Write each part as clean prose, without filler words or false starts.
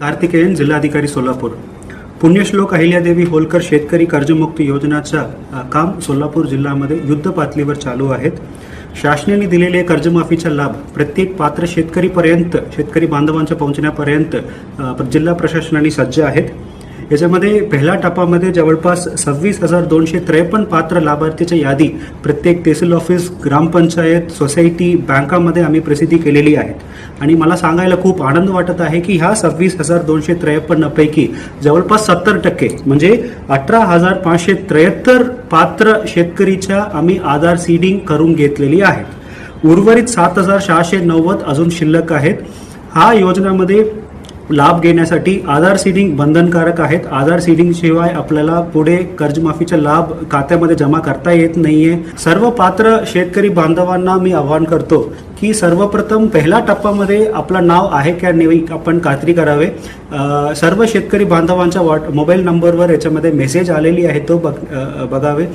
कार्तिकेयन, जिल्हाधिकारी सोलापूर. पुण्यश्लोक अहिल्यादेवी होलकर शेतकरी कर्जमुक्ती योजनाचा काम सोलापूर जिल्ह्यामध्ये युद्ध पातळीवर चालू आहेत. शासनाने दिलेले कर्जमाफीचा लाभ प्रत्येक पात्र शेतकरी बांधवांच्या पोहोचण्यापर्यंत जिल्हा प्रशासनाने सज्ज आहेत. याच्यामध्ये पहिल्या टप्प्यामध्ये जवळपास 26,253 पात्र लाभार्थीची यादी प्रत्येक तहसील ऑफिस, ग्रामपंचायत, सोसायटी, बँकामध्ये आम्ही प्रसिद्धी केलेली आहेत. आणि मला सांगायला खूप आनंद वाटत आहे की ह्या 26,253 पैकी जवळपास 70% म्हणजे 18,573 पात्र शेतकरीच्या आम्ही आधार सीडिंग करून घेतलेली आहेत. उर्वरित 7,690 अजून शिल्लक आहेत. हा योजनेमध्ये लाभ घेण्यासाठी आधार सीडिंग बंधनकारक आहेत. आधार सीडिंग शिवाय आपल्याला पुढे कर्जमाफीचा लाभ खात्यामध्ये जमा करता येत नाहीये. सर्व पात्र शेतकरी बांधवांना मी आवाहन करतो की सर्वप्रथम पहिल्या टप्प्यामध्ये आपलं नाव आहे का नाही आपण खात्री करावे. सर्व शेतकरी बांधवांच्या मोबाईल नंबरवर याच्यामध्ये मेसेज आलेली आहे तो बघावे.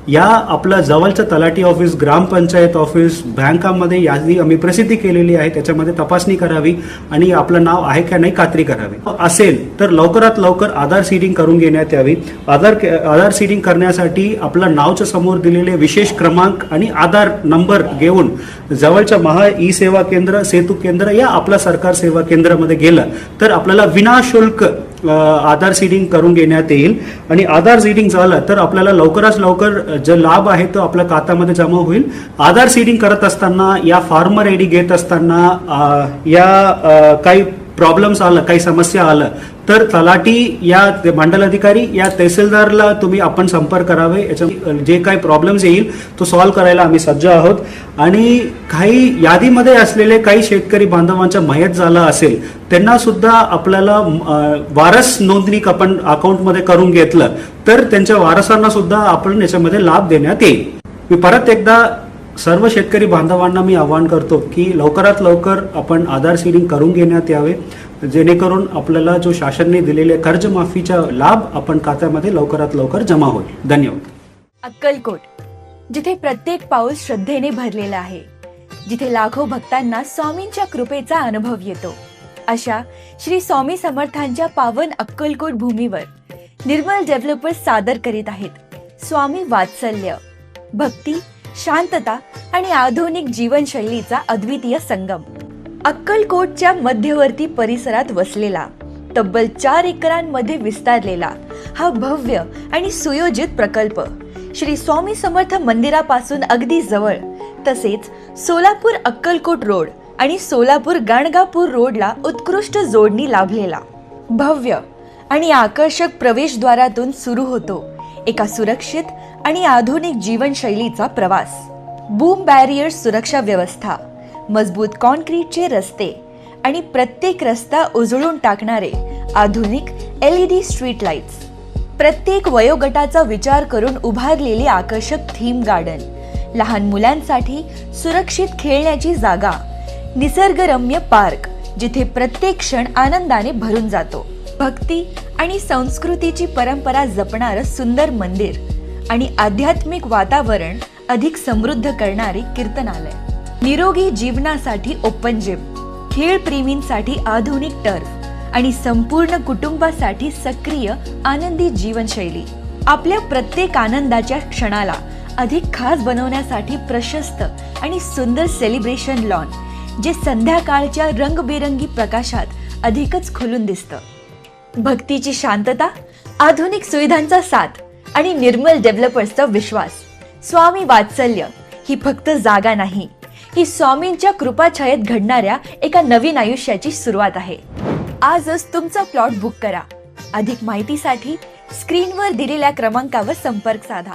या आपलं जवळचं तलाठी ऑफिस, ग्रामपंचायत ऑफिस, बँकामध्ये यादी आम्ही प्रसिद्धी केलेली आहे. त्याच्यामध्ये तपासणी करावी आणि आपलं नाव आहे का नाही खात्री करावी. असेल तर लवकरात लवकर आधार सीडिंग करून घेण्यात यावी. आधार सीडिंग करण्यासाठी आपलं नावच्या समोर दिलेले विशेष क्रमांक आणि आधार नंबर घेऊन जवळच्या महा ई सेवा केंद्र, सेतू केंद्र या आपला सरकार सेवा केंद्रामध्ये गेलं तर आपल्याला विनाशुल्क आधार सीडिंग करून घेण्यात येईल. आणि आधार सीडिंग झालं तर आपल्याला लवकरात लवकर जो लाभ आहे तो आपल्या खात्यामध्ये जमा होईल. आधार सीडिंग करत असताना या फार्मर आयडी घेत असताना या काही प्रॉब्लेम्स आलं, काही समस्या आलं तर तलाठी या मंडल अधिकारी या तहसीलदारला तुम्ही आपण संपर्क करावे. याच्या जे काही प्रॉब्लेम्स येईल तो सॉल्व्ह करायला आम्ही सज्ज आहोत. आणि काही यादीमध्ये असलेले काही शेतकरी बांधवांचा मयत झाला असेल त्यांना सुद्धा आपल्याला वारस नोंदणी आपण अकाउंटमध्ये करून घेतलं तर त्यांच्या वारसांना सुद्धा आपण याच्यामध्ये लाभ देण्यात येईल. मी परत एकदा सर्व शेतकरी बांधवांना मी आवाहन करतो की लवकरात लवकर आपण आधार सीडिंग करून घेण्यात यावे जेणेकरून आपल्याला जो शासनाने दिलेले कर्जमाफीचा लाभ आपण खात्यामध्ये लवकरात लवकर जमा होईल. धन्यवाद. अक्कलकोट, जिथे प्रत्येक पाऊल श्रद्धेने भरलेला आहे, जिथे लाखो भक्तांना स्वामींच्या कृपेचा अनुभव येतो, अशा श्री स्वामी समर्थांच्या पावन अक्कलकोट भूमीवर निर्मल डेव्हलपर्स सादर करीत आहेत स्वामी वात्सल्य, भक्ती, शांतता आणि आधुनिक जीवनशैलीचा अद्वितीय संगम. अक्कलकोटच्या मध्यवर्ती परिसरात वसलेला तब्बल 4 एकरांमध्ये विस्तारलेला हा भव्य आणि सुयोजित प्रकल्प श्री स्वामी समर्थ मंदिरापासून अगदी जवळ, तसेच सोलापूर अक्कलकोट रोड आणि सोलापूर गाणगापूर रोडला उत्कृष्ट जोडणी लाभलेला भव्य आणि आकर्षक प्रवेशद्वारातून सुरू होतो एका सुरक्षित आणि आधुनिक जीवनशैलीचा प्रवास. बूम बॅरियर सुरक्षा व्यवस्था, मजबूत कॉन्क्रीटचे रस्ते आणि प्रत्येक रस्ता उजळून टाकणारे आधुनिक LED स्ट्रीट लाईट्स, प्रत्येक वयोगटाचा विचार करून उभारलेले आकर्षक थीम गार्डन, लहान मुलांसाठी सुरक्षित खेळण्याची जागा, निसर्गरम्य पार्क जिथे प्रत्येक क्षण आनंदाने भरून जातो, भक्ती आणि संस्कृतीची परंपरा जपणारं सुंदर मंदिर आणि आध्यात्मिक वातावरण अधिक समृद्ध करणारे कीर्तनालय, निरोगी जीवनासाठी ओपन जिम, खेळ प्रेमींसाठी आधुनिक टर्फ आणि संपूर्ण कुटुंबासाठी सक्रिय आनंदी जीवनशैली. आपल्या प्रत्येक आनंदाच्या क्षणाला अधिक खास बनवण्यासाठी प्रशस्त आणि सुंदर सेलिब्रेशन लॉन जे संध्याकाळच्या रंगबेरंगी प्रकाशात अधिकच खुलून दिसतं. भक्तीची शांतता, आधुनिक सुविधांचा साथ आणि निर्मल डेव्हलपर्सचा विश्वास. स्वामी वात्सल्य ही फक्त जागा नाही, ही स्वामींच्या कृपाछायेत घडणाऱ्या एका नवीन आयुष्याची सुरुवात आहे. आजच तुमचा प्लॉट बुक करा. अधिक माहितीसाठी स्क्रीनवर दिलेल्या क्रमांकावर संपर्क साधा.